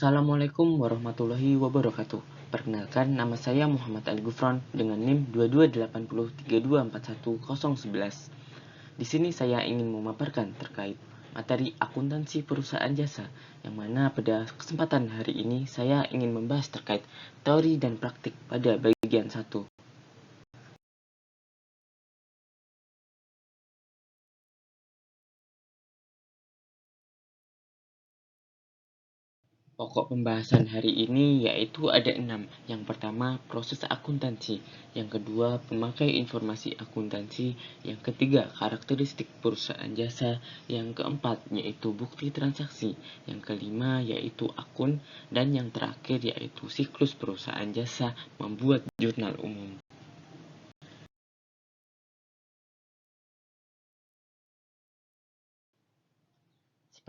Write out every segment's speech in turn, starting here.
Assalamualaikum warahmatullahi wabarakatuh. Perkenalkan, nama saya Muhammad Ali Gufron dengan NIM 2280324111. Di sini saya ingin memaparkan terkait materi akuntansi perusahaan jasa, yang mana pada kesempatan hari ini saya ingin membahas terkait teori dan praktik pada bagian 1. Pokok pembahasan hari ini yaitu ada 6. Yang pertama, proses akuntansi. Yang kedua, pemakai informasi akuntansi. Yang ketiga, karakteristik perusahaan jasa. Yang keempat, yaitu bukti transaksi. Yang kelima, yaitu akun. Dan yang terakhir, yaitu siklus perusahaan jasa membuat jurnal umum.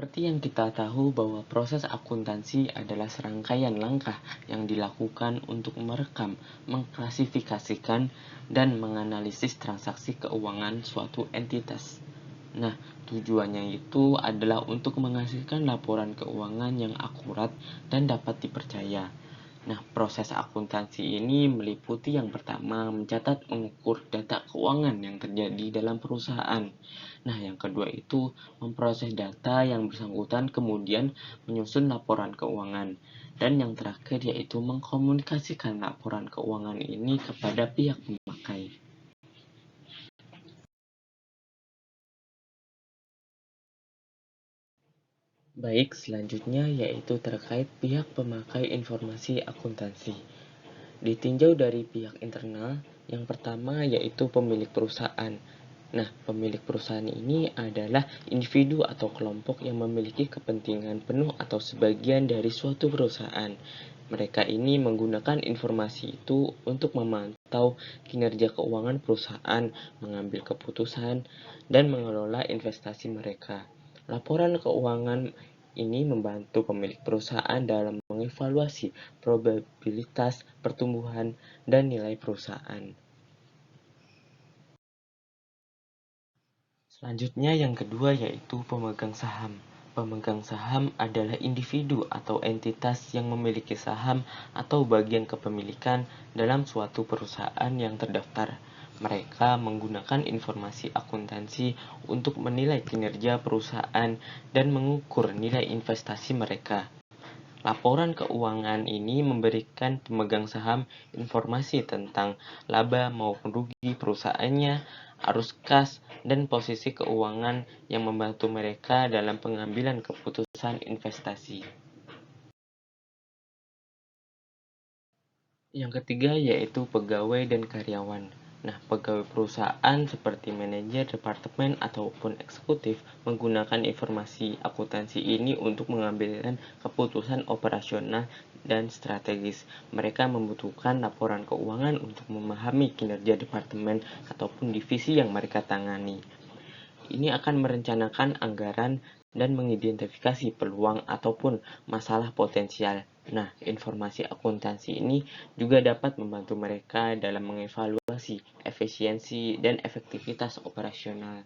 Seperti yang kita tahu bahwa proses akuntansi adalah serangkaian langkah yang dilakukan untuk merekam, mengklasifikasikan, dan menganalisis transaksi keuangan suatu entitas. Nah, tujuannya itu adalah untuk menghasilkan laporan keuangan yang akurat dan dapat dipercaya. Nah, proses akuntansi ini meliputi yang pertama, mencatat mengukur data keuangan yang terjadi dalam perusahaan. Nah, yang kedua itu memproses data yang bersangkutan, kemudian menyusun laporan keuangan. Dan yang terakhir yaitu mengkomunikasikan laporan keuangan ini kepada pihak pemakai. Baik, selanjutnya yaitu terkait pihak pemakai informasi akuntansi. Ditinjau dari pihak internal, yang pertama yaitu pemilik perusahaan. Nah, pemilik perusahaan ini adalah individu atau kelompok yang memiliki kepentingan penuh atau sebagian dari suatu perusahaan. Mereka ini menggunakan informasi itu untuk memantau kinerja keuangan perusahaan, mengambil keputusan, dan mengelola investasi mereka. Laporan keuangan ini membantu pemilik perusahaan dalam mengevaluasi probabilitas pertumbuhan dan nilai perusahaan. Selanjutnya yang kedua yaitu pemegang saham. Pemegang saham adalah individu atau entitas yang memiliki saham atau bagian kepemilikan dalam suatu perusahaan yang terdaftar. Mereka menggunakan informasi akuntansi untuk menilai kinerja perusahaan dan mengukur nilai investasi mereka. Laporan keuangan ini memberikan pemegang saham informasi tentang laba maupun rugi perusahaannya, arus kas, dan posisi keuangan yang membantu mereka dalam pengambilan keputusan investasi. Yang ketiga yaitu pegawai dan karyawan. Nah, pegawai perusahaan seperti manajer, departemen, ataupun eksekutif menggunakan informasi akuntansi ini untuk mengambil keputusan operasional dan strategis. Mereka membutuhkan laporan keuangan untuk memahami kinerja departemen ataupun divisi yang mereka tangani. Ini akan merencanakan anggaran dan mengidentifikasi peluang ataupun masalah potensial. Nah, informasi akuntansi ini juga dapat membantu mereka dalam mengevaluasi efisiensi dan efektivitas operasional.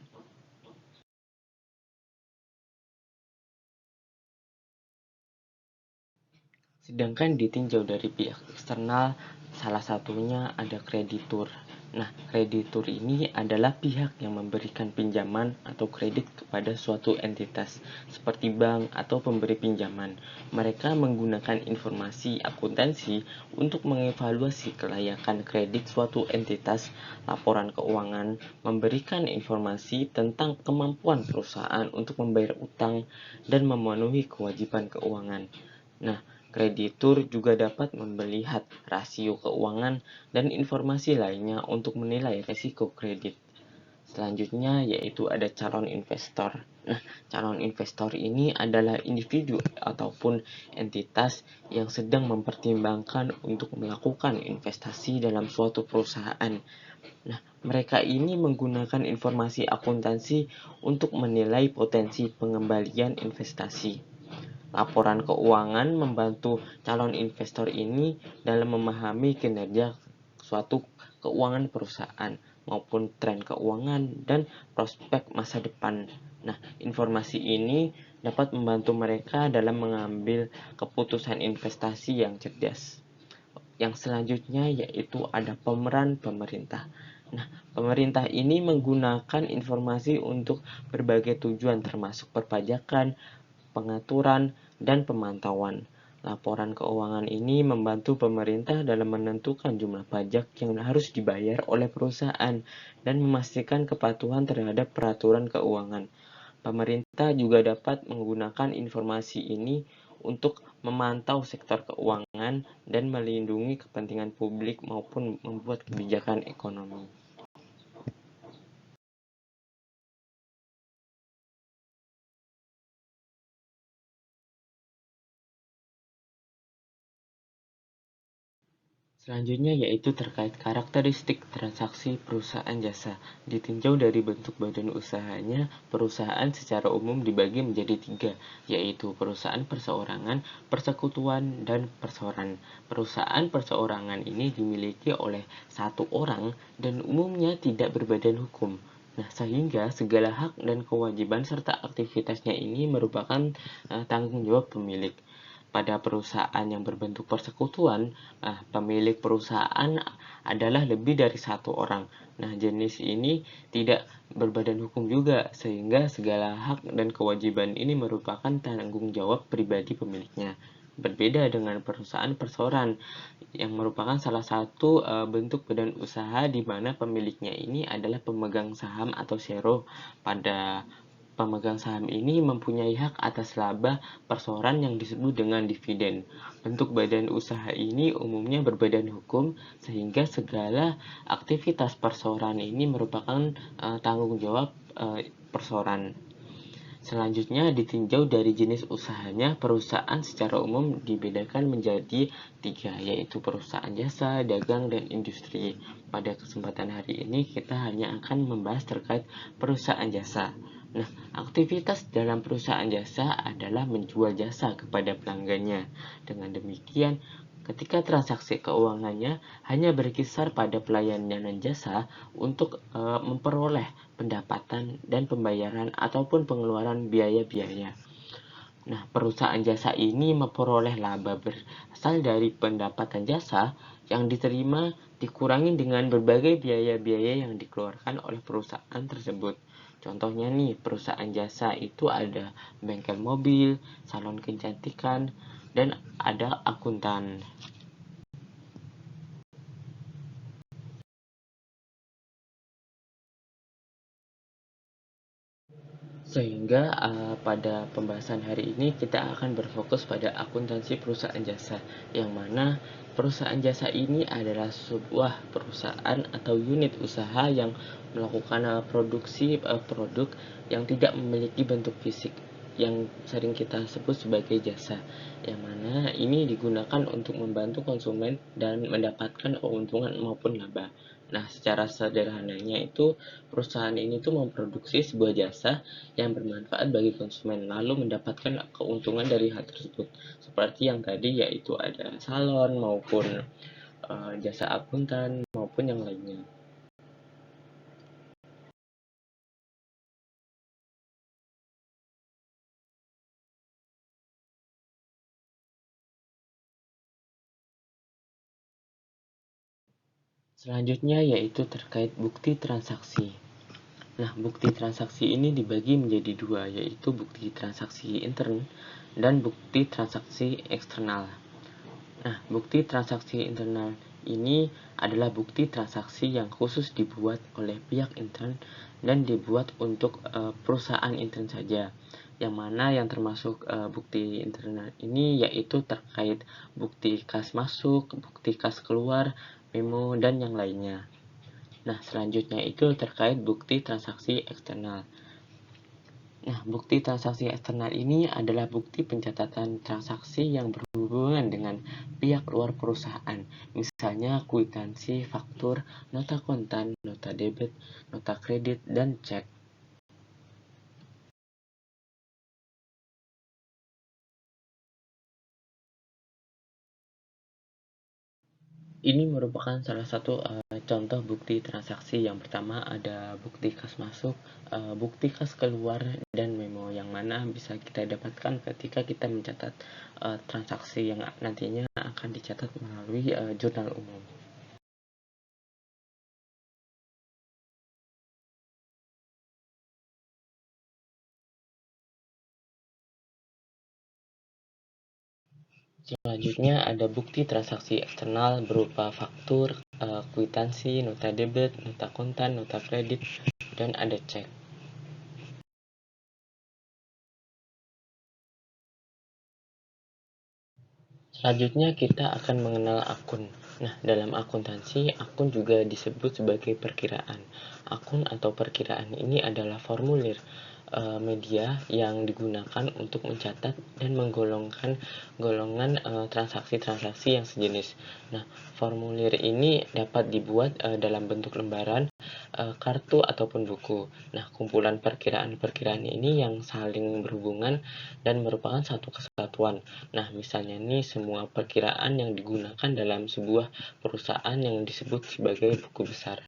Sedangkan ditinjau dari pihak eksternal, salah satunya ada kreditur. Nah, kreditur ini adalah pihak yang memberikan pinjaman atau kredit kepada suatu entitas, seperti bank atau pemberi pinjaman. Mereka menggunakan informasi akuntansi untuk mengevaluasi kelayakan kredit suatu entitas, laporan keuangan, memberikan informasi tentang kemampuan perusahaan untuk membayar utang, dan memenuhi kewajiban keuangan. Nah, kreditur juga dapat melihat rasio keuangan dan informasi lainnya untuk menilai risiko kredit. Selanjutnya yaitu ada calon investor. Nah, calon investor ini adalah individu ataupun entitas yang sedang mempertimbangkan untuk melakukan investasi dalam suatu perusahaan. Nah, mereka ini menggunakan informasi akuntansi untuk menilai potensi pengembalian investasi. Laporan keuangan membantu calon investor ini dalam memahami kinerja suatu keuangan perusahaan maupun tren keuangan dan prospek masa depan. Nah, informasi ini dapat membantu mereka dalam mengambil keputusan investasi yang cerdas. Yang selanjutnya yaitu ada pemeran pemerintah. Nah, pemerintah ini menggunakan informasi untuk berbagai tujuan termasuk perpajakan, pengaturan, dan pemantauan. Laporan keuangan ini membantu pemerintah dalam menentukan jumlah pajak yang harus dibayar oleh perusahaan dan memastikan kepatuhan terhadap peraturan keuangan. Pemerintah juga dapat menggunakan informasi ini untuk memantau sektor keuangan dan melindungi kepentingan publik maupun membuat kebijakan ekonomi. Selanjutnya yaitu terkait karakteristik transaksi perusahaan jasa. Ditinjau dari bentuk badan usahanya, perusahaan secara umum dibagi menjadi tiga, yaitu perusahaan perseorangan, persekutuan, dan perseoran. Perusahaan perseorangan ini dimiliki oleh satu orang dan umumnya tidak berbadan hukum. Nah, sehingga segala hak dan kewajiban serta aktivitasnya ini merupakan tanggung jawab pemilik. Pada perusahaan yang berbentuk persekutuan, pemilik perusahaan adalah lebih dari satu orang. Nah, jenis ini tidak berbadan hukum juga, sehingga segala hak dan kewajiban ini merupakan tanggung jawab pribadi pemiliknya. Berbeda dengan perusahaan perseorangan yang merupakan salah satu bentuk badan usaha di mana pemiliknya ini adalah pemegang saham atau share. Pada pemegang saham ini mempunyai hak atas laba perseorangan yang disebut dengan dividen. Bentuk badan usaha ini umumnya berbadan hukum sehingga segala aktivitas perseorangan ini merupakan tanggung jawab perseorangan. Selanjutnya ditinjau dari jenis usahanya, perusahaan secara umum dibedakan menjadi tiga, yaitu perusahaan jasa, dagang, dan industri. Pada kesempatan hari ini kita hanya akan membahas terkait perusahaan jasa. Nah, aktivitas dalam perusahaan jasa adalah menjual jasa kepada pelanggannya. Dengan demikian, ketika transaksi keuangannya hanya berkisar pada pelayanan jasa untuk memperoleh pendapatan dan pembayaran ataupun pengeluaran biaya-biaya. Nah, perusahaan jasa ini memperoleh laba berasal dari pendapatan jasa yang diterima dikurangi dengan berbagai biaya-biaya yang dikeluarkan oleh perusahaan tersebut. Contohnya nih, perusahaan jasa itu ada bengkel mobil, salon kecantikan, dan ada akuntan. Sehingga pada pembahasan hari ini kita akan berfokus pada akuntansi perusahaan jasa, yang mana perusahaan jasa ini adalah sebuah perusahaan atau unit usaha yang melakukan produksi produk yang tidak memiliki bentuk fisik, yang sering kita sebut sebagai jasa, yang mana ini digunakan untuk membantu konsumen dan mendapatkan keuntungan maupun laba. Nah, secara sederhananya itu perusahaan ini tuh memproduksi sebuah jasa yang bermanfaat bagi konsumen lalu mendapatkan keuntungan dari hal tersebut. Seperti yang tadi yaitu ada salon maupun jasa akuntan maupun yang lainnya. Selanjutnya yaitu terkait bukti transaksi. Nah, bukti transaksi ini dibagi menjadi dua, yaitu bukti transaksi intern dan bukti transaksi eksternal. Nah, bukti transaksi internal ini adalah bukti transaksi yang khusus dibuat oleh pihak intern dan dibuat untuk perusahaan intern saja. Yang mana yang termasuk bukti internal ini yaitu terkait bukti kas masuk, bukti kas keluar, memo, dan yang lainnya. Nah, selanjutnya itu terkait bukti transaksi eksternal. Nah, bukti transaksi eksternal ini adalah bukti pencatatan transaksi yang berhubungan dengan pihak luar perusahaan. Misalnya kwitansi, faktur, nota kontan, nota debit, nota kredit, dan cek. Ini merupakan salah satu contoh bukti transaksi. Yang pertama ada bukti kas masuk, bukti kas keluar, dan memo, yang mana bisa kita dapatkan ketika kita mencatat transaksi yang nantinya akan dicatat melalui jurnal umum. Selanjutnya ada bukti transaksi eksternal berupa faktur, kwitansi, nota debit, nota kontan, nota kredit, dan ada cek. Selanjutnya kita akan mengenal akun. Nah, dalam akuntansi, akun juga disebut sebagai perkiraan. Akun atau perkiraan ini adalah formulir media yang digunakan untuk mencatat dan menggolongkan golongan transaksi-transaksi yang sejenis. Nah, formulir ini dapat dibuat dalam bentuk lembaran, kartu, ataupun buku. Nah, kumpulan perkiraan-perkiraan ini yang saling berhubungan dan merupakan satu kesatuan. Nah, misalnya nih semua perkiraan yang digunakan dalam sebuah perusahaan yang disebut sebagai buku besar.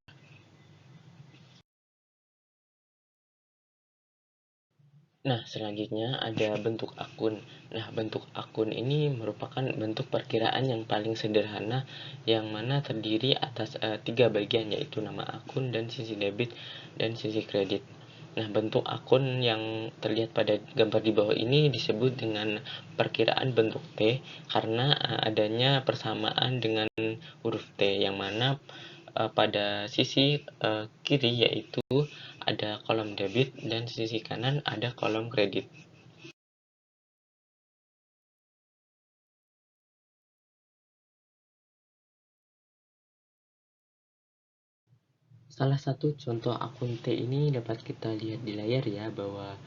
Nah, selanjutnya ada bentuk akun. Nah, bentuk akun ini merupakan bentuk perkiraan yang paling sederhana, yang mana terdiri atas 3 bagian, yaitu nama akun dan sisi debit dan sisi kredit. Nah, bentuk akun yang terlihat pada gambar di bawah ini disebut dengan perkiraan bentuk T karena adanya persamaan dengan huruf T, yang mana pada sisi kiri yaitu ada kolom debit dan sisi kanan ada kolom kredit. Salah satu contoh akun T ini dapat kita lihat di layar ya, bahwa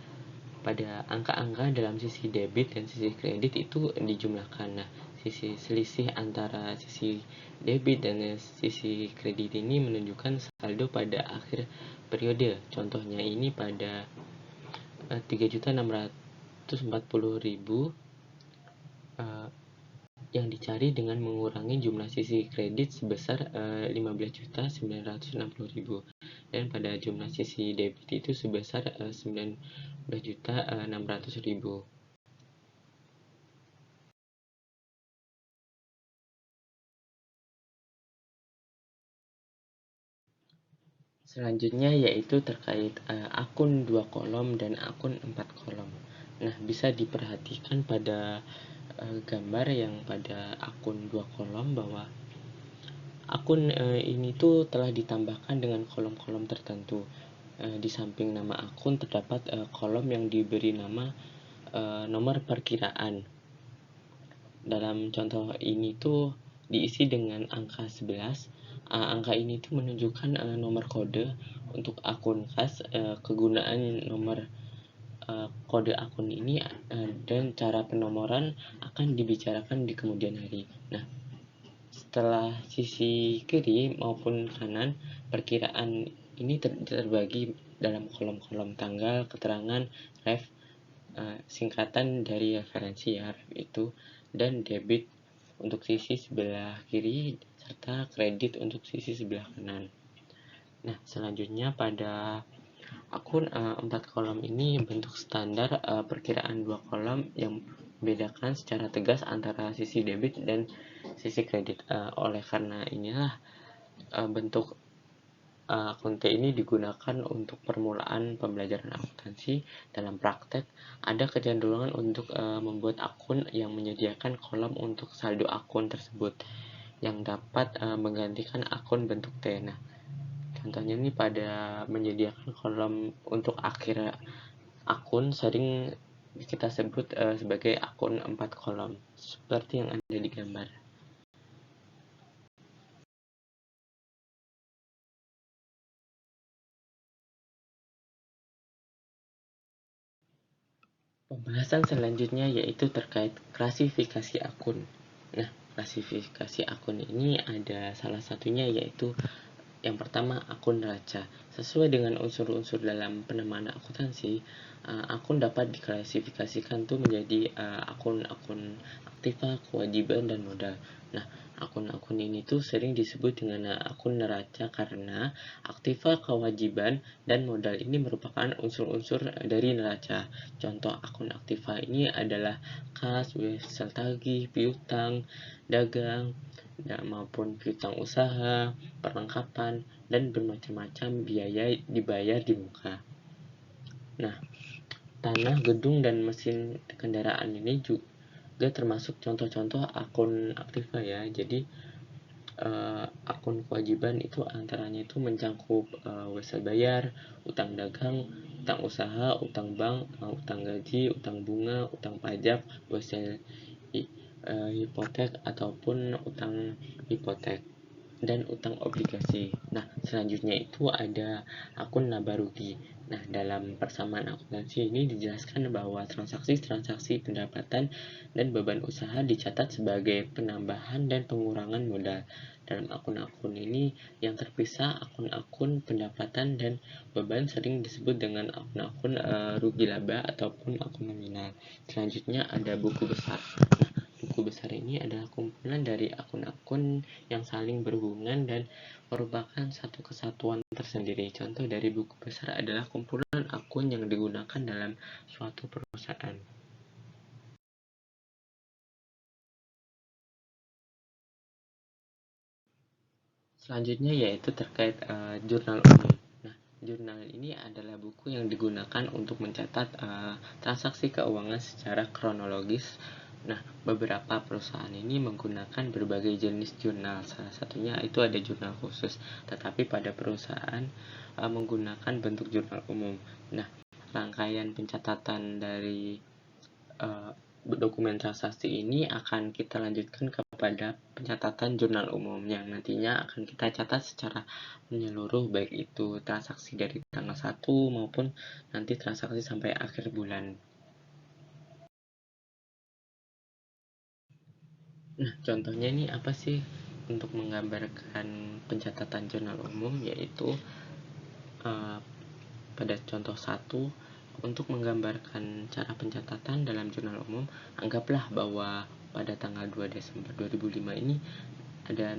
pada angka-angka dalam sisi debit dan sisi kredit itu dijumlahkan. Nah, sisi selisih antara sisi debit dan sisi kredit ini menunjukkan saldo pada akhir periode. Contohnya ini pada 3.640.000 yang dicari dengan mengurangi jumlah sisi kredit sebesar 15.960.000 dan pada jumlah sisi debit itu sebesar 19.600.000. Selanjutnya yaitu terkait akun 2 kolom dan akun 4 kolom. Nah, bisa diperhatikan pada gambar yang pada akun 2 kolom bahwa akun ini tuh telah ditambahkan dengan kolom-kolom tertentu. Di samping nama akun terdapat kolom yang diberi nama nomor perkiraan. Dalam contoh ini tuh diisi dengan angka 11. Angka ini tuh menunjukkan nomor kode untuk akun khas. Kegunaan nomor kode akun ini dan cara penomoran akan dibicarakan di kemudian hari. Nah, setelah sisi kiri maupun kanan, perkiraan ini terbagi dalam kolom-kolom tanggal, keterangan, ref, singkatan dari referensi ya, itu, dan debit untuk sisi sebelah kiri, serta kredit untuk sisi sebelah kanan. Nah, selanjutnya pada akun 4 kolom ini bentuk standar perkiraan 2 kolom yang membedakan secara tegas antara sisi debit dan sisi kredit. Oleh karena inilah bentuk akun T ini digunakan untuk permulaan pembelajaran akuntansi. Dalam praktek, ada kecenderungan untuk membuat akun yang menyediakan kolom untuk saldo akun tersebut yang dapat menggantikan akun bentuk T. Nah, contohnya ini pada menyediakan kolom untuk akhir akun sering kita sebut sebagai akun 4 kolom, seperti yang ada di gambar. Pembahasan selanjutnya yaitu terkait klasifikasi akun. Nah, klasifikasi akun ini ada salah satunya yaitu yang pertama, akun neraca. Sesuai dengan unsur-unsur dalam penamaan akuntansi, akun dapat diklasifikasikan tuh menjadi akun-akun aktiva, kewajiban, dan modal. Nah, akun-akun ini tuh sering disebut dengan akun neraca karena aktiva, kewajiban, dan modal ini merupakan unsur-unsur dari neraca. Contoh akun aktiva ini adalah kas, wesel tagih, piutang, dagang, maupun piutang usaha, perlengkapan, dan bermacam-macam biaya dibayar di muka. Nah, tanah, gedung, dan mesin kendaraan ini juga termasuk contoh-contoh akun aktiva ya. Jadi akun kewajiban itu antaranya itu mencakup wesel bayar, utang dagang, utang usaha, utang bank, utang gaji, utang bunga, utang pajak, wesel hipotek ataupun utang hipotek, dan utang obligasi. Nah, selanjutnya itu ada akun laba rugi. Nah, dalam persamaan akuntansi ini dijelaskan bahwa transaksi-transaksi pendapatan dan beban usaha dicatat sebagai penambahan dan pengurangan modal. Dalam akun-akun ini yang terpisah, akun-akun pendapatan dan beban sering disebut dengan akun-akun rugi laba ataupun akun nominal. Selanjutnya ada buku besar. Nah, buku besar ini adalah kumpulan dari akun-akun yang saling berhubungan dan merupakan satu kesatuan tersendiri. Contoh dari buku besar adalah kumpulan akun yang digunakan dalam suatu perusahaan. Selanjutnya yaitu terkait jurnal umum. Nah, jurnal ini adalah buku yang digunakan untuk mencatat transaksi keuangan secara kronologis. Nah, beberapa perusahaan ini menggunakan berbagai jenis jurnal. Salah satunya itu ada jurnal khusus, tetapi pada perusahaan menggunakan bentuk jurnal umum. Nah, rangkaian pencatatan dari dokumen transaksi ini akan kita lanjutkan kepada pencatatan jurnal umum yang nantinya akan kita catat secara menyeluruh, baik itu transaksi dari tanggal 1 maupun nanti transaksi sampai akhir bulan. Nah, contohnya ini apa sih untuk menggambarkan pencatatan jurnal umum, yaitu pada contoh 1, untuk menggambarkan cara pencatatan dalam jurnal umum, anggaplah bahwa pada tanggal 2 Desember 2005 ini ada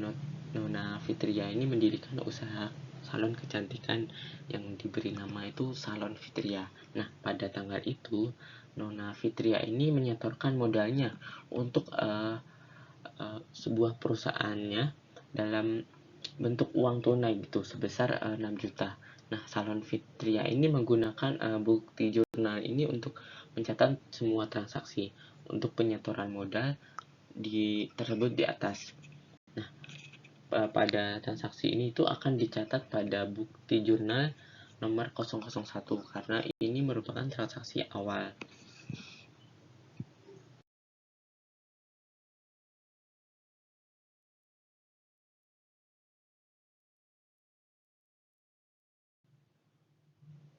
Nona Fitria ini mendirikan usaha salon kecantikan yang diberi nama itu Salon Fitria. Nah, pada tanggal itu Nona Fitria ini menyetorkan modalnya untuk sebuah perusahaannya dalam bentuk uang tunai gitu sebesar 6 juta. Nah, Salon Fitria ini menggunakan bukti jurnal ini untuk mencatat semua transaksi untuk penyetoran modal tersebut di atas. Nah, pada transaksi ini itu akan dicatat pada bukti jurnal nomor 001 karena ini merupakan transaksi awal.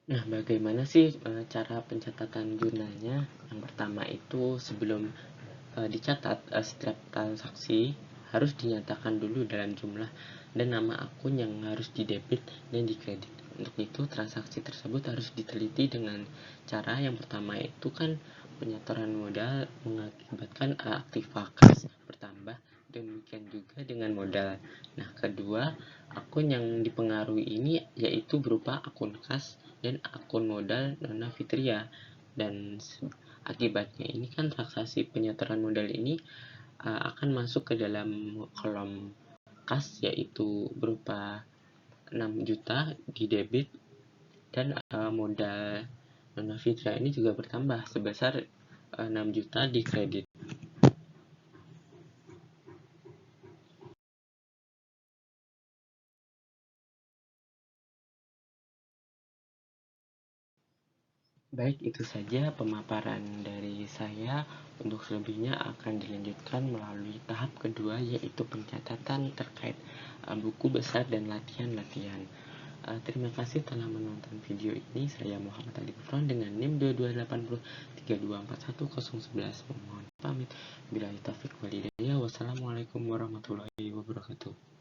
Nah, bagaimana sih cara pencatatan jurnalnya? Yang pertama itu sebelum dicatat, setiap transaksi harus dinyatakan dulu dalam jumlah dan nama akun yang harus didebit dan dikredit. Untuk itu, transaksi tersebut harus diteliti dengan cara yang pertama itu kan penyetoran modal mengakibatkan aktiva kas bertambah, demikian juga dengan modal. Nah, kedua, akun yang dipengaruhi ini yaitu berupa akun kas dan akun modal Nona Fitria, dan akibatnya ini kan transaksi penyetoran modal ini akan masuk ke dalam kolom kas, yaitu berupa 6 juta di debit dan modal Nona Fitria ini juga bertambah sebesar 6 juta di kredit. Baik, itu saja pemaparan dari saya. Untuk selebihnya akan dilanjutkan melalui tahap kedua, yaitu pencatatan terkait buku besar dan latihan-latihan. Terima kasih telah menonton video ini. Saya Muhammad Ali Gufron dengan NIM 228032410111. Mohon pamit. Billahi taufiq walhidayah. Wassalamualaikum warahmatullahi wabarakatuh.